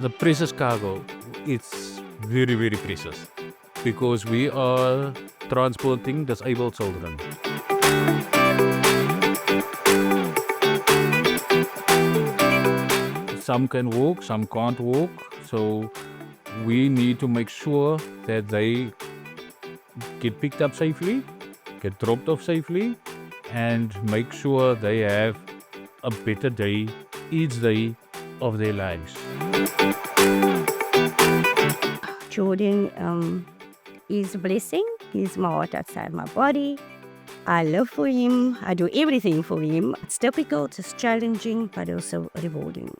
the precious cargo, it's very, very precious because we are transporting disabled children. Some can walk, some can't walk, so we need to make sure that they get picked up safely, get dropped off safely, and make sure they have a better day each day of their lives. Jordan is a blessing. He's my heart outside my body. I live for him. I do everything for him. It's difficult, it's challenging, but also rewarding.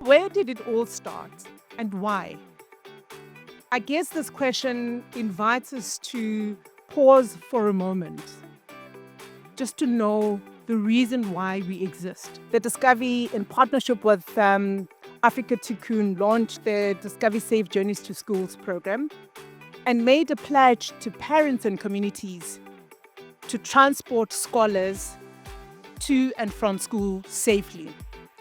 Where did it all start and why? I guess this question invites us to pause for a moment, just to know the reason why we exist. The Discovery, in partnership with Afrika Tikkun, launched the Discovery Safe Journeys to Schools program and made a pledge to parents and communities to transport scholars to and from school safely.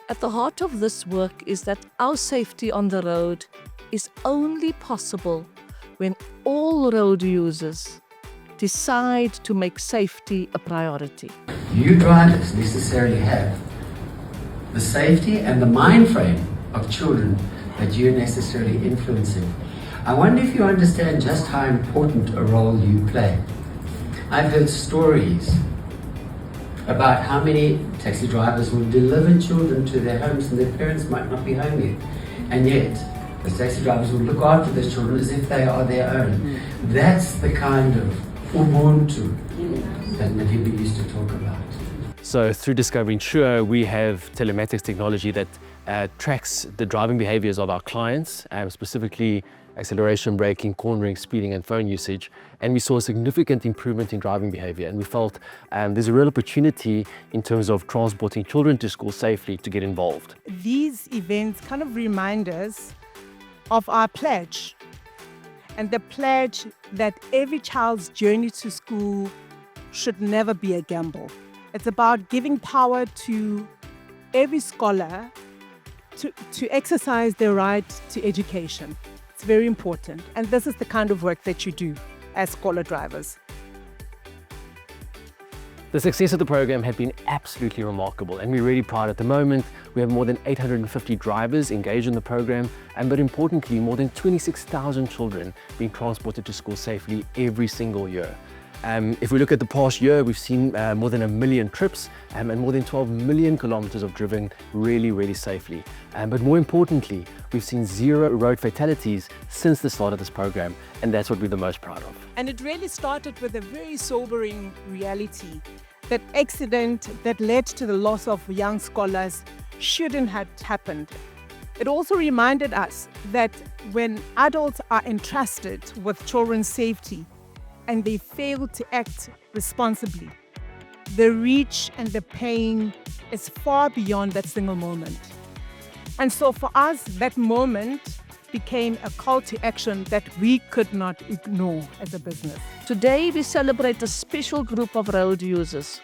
At the heart of this work is that our safety on the road is only possible when all road users decide to make safety a priority. You drivers necessarily have the safety and the mind frame of children that you're necessarily influencing. I wonder if you understand just how important a role you play. I've heard stories about how many taxi drivers will deliver children to their homes and their parents might not be home yet. And yet, the taxi drivers will look after those children as if they are their own. That's the kind of ubuntu that Nahiba used to talk about. So through Discovery Insure, we have telematics technology that tracks the driving behaviors of our clients, specifically acceleration, braking, cornering, speeding, and phone usage. And we saw a significant improvement in driving behavior. And we felt there's a real opportunity in terms of transporting children to school safely to get involved. These events kind of remind us of our pledge, and the pledge that every child's journey to school should never be a gamble. It's about giving power to every scholar to exercise their right to education. It's very important, and this is the kind of work that you do as scholar drivers. The success of the program has been absolutely remarkable, and we're really proud. At the moment, we have more than 850 drivers engaged in the program, and but importantly, more than 26,000 children being transported to school safely every single year. If we look at the past year, we've seen more than 1 million trips and more than 12 million kilometers of driven really, really safely. But more importantly, we've seen 0 road fatalities since the start of this program, and that's what we're the most proud of. And it really started with a very sobering reality. That accident that led to the loss of young scholars shouldn't have happened. It also reminded us that when adults are entrusted with children's safety and they fail to act responsibly, the reach and the pain is far beyond that single moment. And so for us, that moment became a call to action that we could not ignore as a business. Today, we celebrate a special group of road users,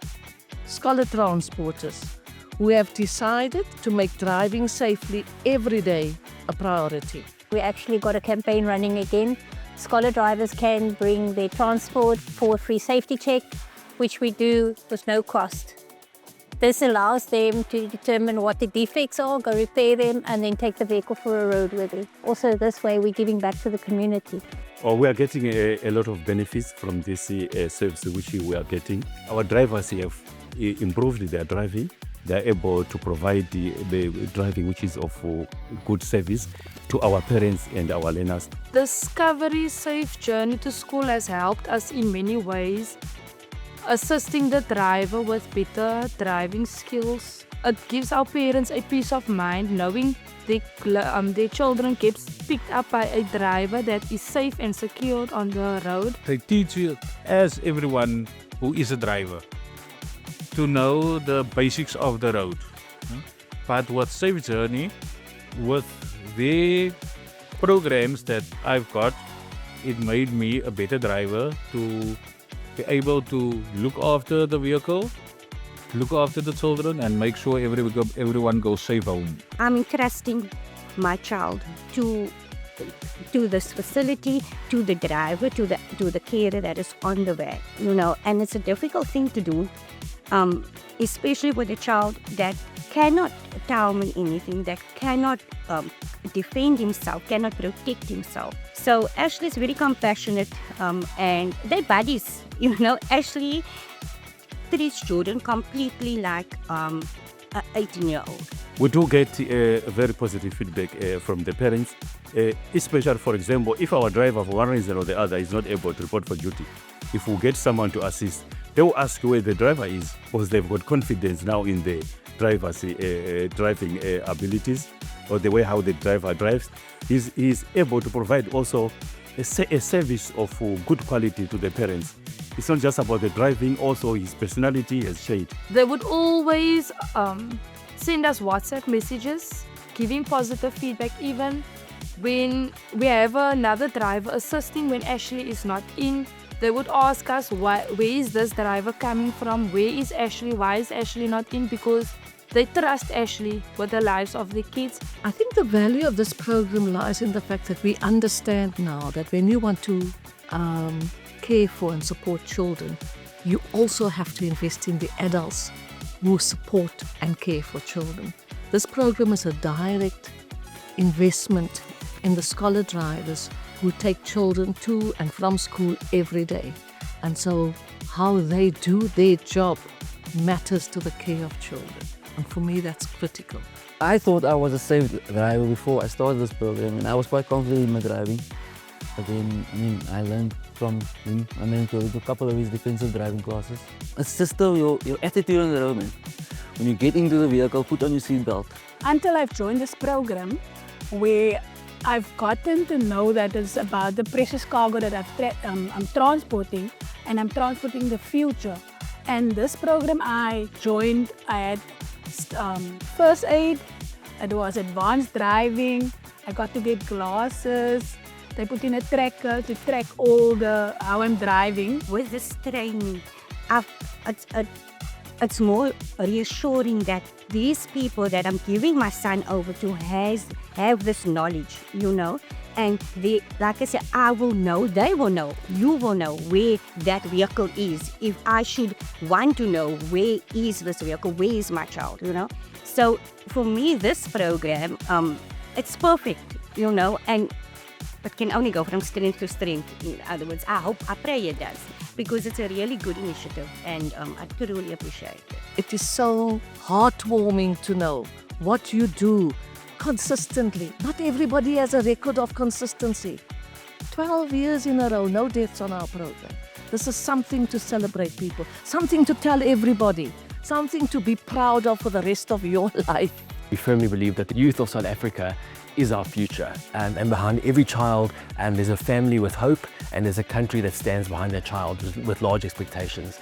scholar transporters, who have decided to make driving safely every day a priority. We actually got a campaign running again. Scholar drivers can bring their transport for a free safety check, which we do with no cost. This allows them to determine what the defects are, go repair them, and then take the vehicle for a roadworthy. Also, this way, we're giving back to the community. We are getting a lot of benefits from this service which we are getting. Our drivers have improved their driving. They are able to provide the driving which is of good service to our parents and our learners. Discovery Safe Journey to School has helped us in many ways, assisting the driver with better driving skills. It gives our parents a peace of mind knowing their children gets picked up by a driver that is safe and secured on the road. They teach you as everyone who is a driver to know the basics of the road. But with Safe Journey, with the programs that I've got, it made me a better driver to be able to look after the vehicle, look after the children, and make sure everyone goes safe home. I'm entrusting my child to this facility, to the driver, to the carer that is on the way, and it's a difficult thing to do, especially with a child that cannot tell me anything, that cannot defend himself, cannot protect himself. So Ashley is very compassionate, and they're buddies, Ashley treats Jordan completely like an 18-year-old. We do get very positive feedback from the parents, especially, for example, if our driver, for one reason or the other, is not able to report for duty. If we get someone to assist, they will ask where the driver is, because they've got confidence now in the driver's driving abilities, or the way how the driver drives. He's able to provide also a service of good quality to the parents. It's not just about the driving, also his personality has shaped. They would always send us WhatsApp messages, giving positive feedback, even when we have another driver assisting when Ashley is not in. They would ask us, where is this driver coming from? Where is Ashley? Why is Ashley not in? Because they trust Ashley with the lives of the kids. I think the value of this program lies in the fact that we understand now that when you want to care for and support children, you also have to invest in the adults who support and care for children. This program is a direct investment in the scholar drivers who take children to and from school every day. And so how they do their job matters to the care of children. And for me, that's critical. I thought I was a safe driver before I started this program, and I was quite confident in my driving. But then, I learned from him. I managed to do a couple of his defensive driving classes. It's just still your attitude on the road, man. When you get into the vehicle, put on your seatbelt. Until I've joined this program, where I've gotten to know that it's about the precious cargo that I'm transporting, and I'm transporting the future. And this program I joined, I had first aid, it was advanced driving, I got to get glasses, they put in a tracker to track how I'm driving. With this training, it's more reassuring that these people that I'm giving my son over to have this knowledge, and they, like I said, I will know, they will know, you will know where that vehicle is. If I should want to know where is this vehicle, where is my child, So for me, this program, it's perfect, and it can only go from strength to strength. In other words, I pray it does, because it's a really good initiative, and I truly appreciate it. It is so heartwarming to know what you do consistently. Not everybody has a record of consistency. 12 years in a row, no deaths on our program. This is something to celebrate, people, something to tell everybody, something to be proud of for the rest of your life. We firmly believe that the youth of South Africa is our future, and behind every child there's a family with hope, and there's a country that stands behind their child with large expectations.